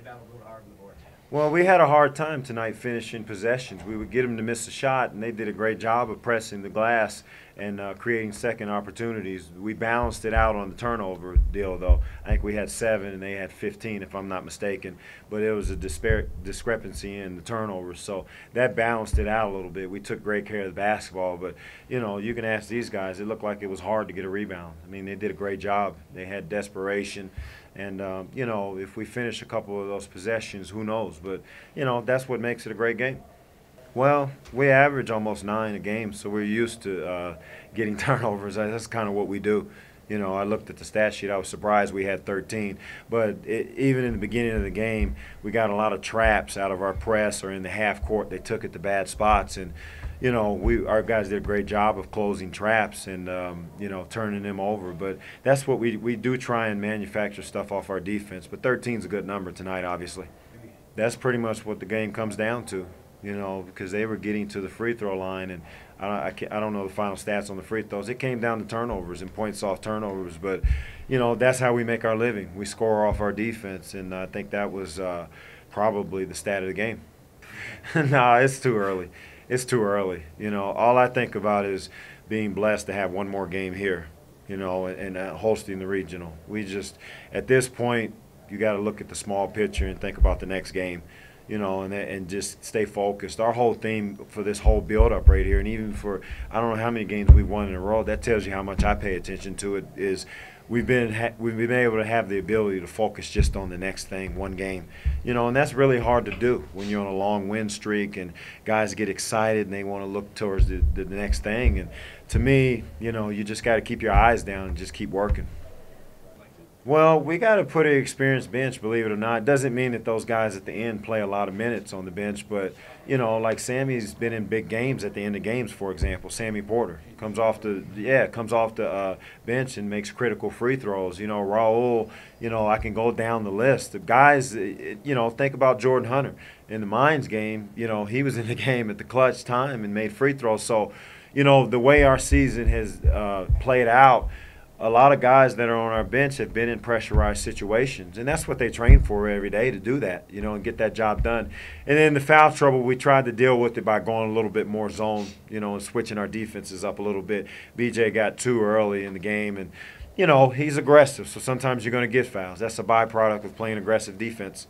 battled a little hard on the boards. Well, we had a hard time tonight finishing possessions. We would get them to miss a shot, and they did a great job of pressing the glass and creating second opportunities. We balanced it out on the turnover deal, though. I think we had 7 and they had 15, if I'm not mistaken. But it was a discrepancy in the turnovers, so that balanced it out a little bit. We took great care of the basketball, but you can ask these guys. It looked like it was hard to get a rebound. I mean, they did a great job. They had desperation. And, if we finish a couple of those possessions, who knows? But, that's what makes it a great game. Well, we average almost 9 a game, so we're used to getting turnovers. That's kind of what we do. I looked at the stat sheet. I was surprised we had 13. But even in the beginning of the game, we got a lot of traps out of our press or in the half court. They took it to bad spots. And, our guys did a great job of closing traps and, turning them over. But that's what we do, try and manufacture stuff off our defense. But 13 is a good number tonight, obviously. That's pretty much what the game comes down to, because they were getting to the free throw line. And I don't know the final stats on the free throws. It came down to turnovers and points off turnovers. But, that's how we make our living. We score off our defense. And I think that was probably the stat of the game. No, it's too early. It's too early. All I think about is being blessed to have one more game here, and hosting the regional. We just, at this point, you got to look at the small picture and think about the next game, and just stay focused. Our whole theme for this whole build-up right here, and even for I don't know how many games we've won in a row, that tells you how much I pay attention to it, is we've been able to have the ability to focus just on the next thing, one game, and that's really hard to do when you're on a long win streak and guys get excited and they want to look towards the next thing. And to me, you just got to keep your eyes down and just keep working. Well, we got a pretty experienced bench, believe it or not. It doesn't mean that those guys at the end play a lot of minutes on the bench, but, like Sammy's been in big games at the end of games, for example. Sammy Porter comes off the bench and makes critical free throws. Raul, I can go down the list. The guys, think about Jordan Hunter. In the Mines game, he was in the game at the clutch time and made free throws. So, the way our season has played out, a lot of guys that are on our bench have been in pressurized situations, and that's what they train for every day, to do that, and get that job done. And then the foul trouble, we tried to deal with it by going a little bit more zone, and switching our defenses up a little bit. BJ got 2 early in the game, and, he's aggressive, so sometimes you're going to get fouls. That's a byproduct of playing aggressive defense.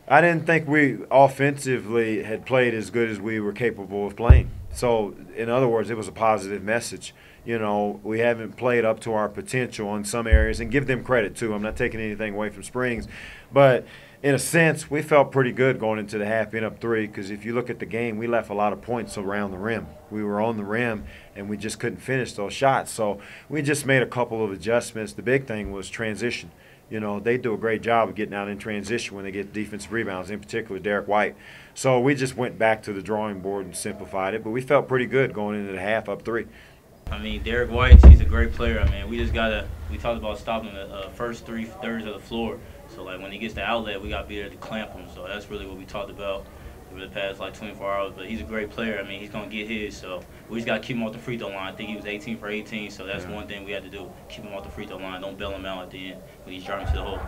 I didn't think we offensively had played as good as we were capable of playing. So, in other words, it was a positive message. We haven't played up to our potential in some areas, and give them credit, too. I'm not taking anything away from Springs. But, in a sense, we felt pretty good going into the half, being up 3, because if you look at the game, we left a lot of points around the rim. We were on the rim, and we just couldn't finish those shots. So, we just made a couple of adjustments. The big thing was transition. They do a great job of getting out in transition when they get defensive rebounds, in particular Derrick White. So we just went back to the drawing board and simplified it, but we felt pretty good going into the half up 3. I mean, Derrick White, he's a great player. I mean, we talked about stopping the first 3/3 of the floor. So, when he gets the outlet, we got to be there to clamp him. So that's really what we talked about over the past, 24 hours. But he's a great player. I mean, he's going to get his. So we just got to keep him off the free throw line. I think he was 18 for 18, so that's one thing we had to do. Keep him off the free throw line. Don't bail him out at the end when he's driving to the hole.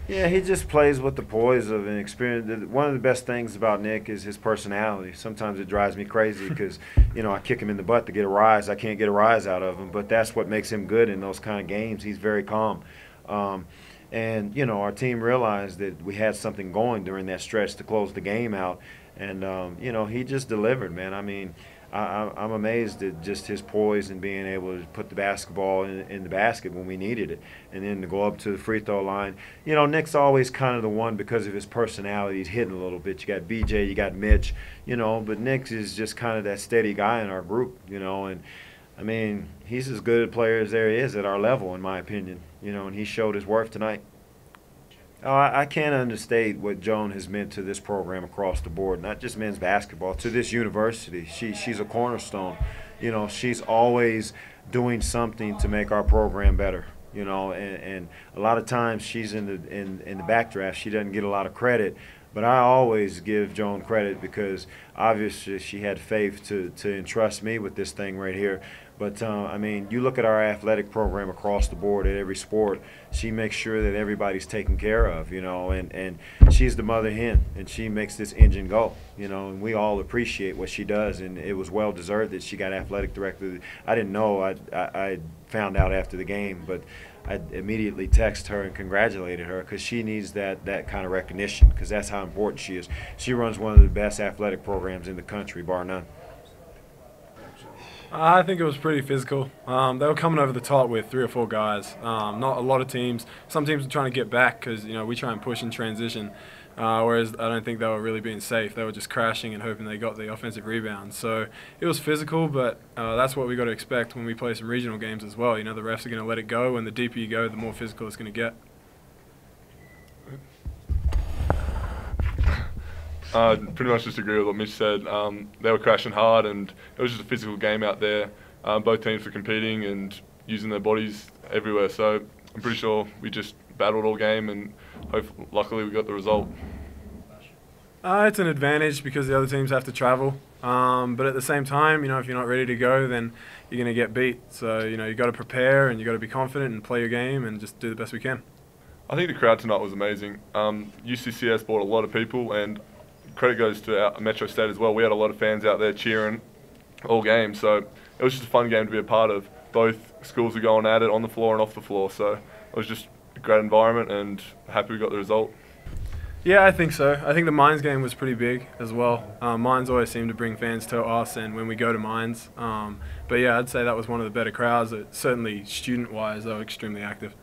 Yeah, he just plays with the poise of an experience. One of the best things about Nick is his personality. Sometimes it drives me crazy because, I kick him in the butt to get a rise. I can't get a rise out of him, but that's what makes him good in those kind of games. He's very calm. And, our team realized that we had something going during that stretch to close the game out. And, he just delivered, man. I mean, I'm amazed at just his poise and being able to put the basketball in the basket when we needed it, and then to go up to the free throw line. Nick's always kind of the one, because of his personality, he's hitting a little bit. You got BJ, you got Mitch, but Nick is just kind of that steady guy in our group, and I mean, he's as good a player as there is at our level, in my opinion, and he showed his worth tonight. Oh, I can't understate what Joan has meant to this program across the board, not just men's basketball, to this university. She's a cornerstone. She's always doing something to make our program better. you know, and a lot of times she's in the backdraft. She doesn't get a lot of credit, but I always give Joan credit because obviously she had faith to entrust me with this thing right here. But I mean, you look at our athletic program across the board at every sport. She makes sure that everybody's taken care of, you know, and she's the mother hen, and she makes this engine go, you know, and we all appreciate what she does, and it was well deserved that she got athletic director. I didn't know. I found out after the game, but I immediately texted her and congratulated her because she needs that kind of recognition because that's how important she is. She runs one of the best athletic programs in the country, bar none. I think it was pretty physical. They were coming over the top with 3 or 4 guys. Not a lot of teams. Some teams are trying to get back because we try and push and transition. Whereas I don't think they were really being safe. They were just crashing and hoping they got the offensive rebound. So it was physical, but that's what we got to expect when we play some regional games as well. The refs are going to let it go, and the deeper you go, the more physical it's going to get. Pretty much just agree with what Mitch said. They were crashing hard, and it was just a physical game out there. Both teams were competing and using their bodies everywhere. So I'm pretty sure we just battled all game, and luckily we got the result. It's an advantage because the other teams have to travel. But at the same time, if you're not ready to go, then you're going to get beat. So, you got to prepare and you got to be confident and play your game and just do the best we can. I think the crowd tonight was amazing. UCCS brought a lot of people, and credit goes to our Metro State as well. We had a lot of fans out there cheering all game, so it was just a fun game to be a part of. Both schools were going at it on the floor and off the floor, so it was just a great environment and happy we got the result. Yeah, I think so. I think the Mines game was pretty big as well. Mines always seem to bring fans to us, and when we go to Mines. But yeah, I'd say that was one of the better crowds. Certainly student-wise, they were extremely active.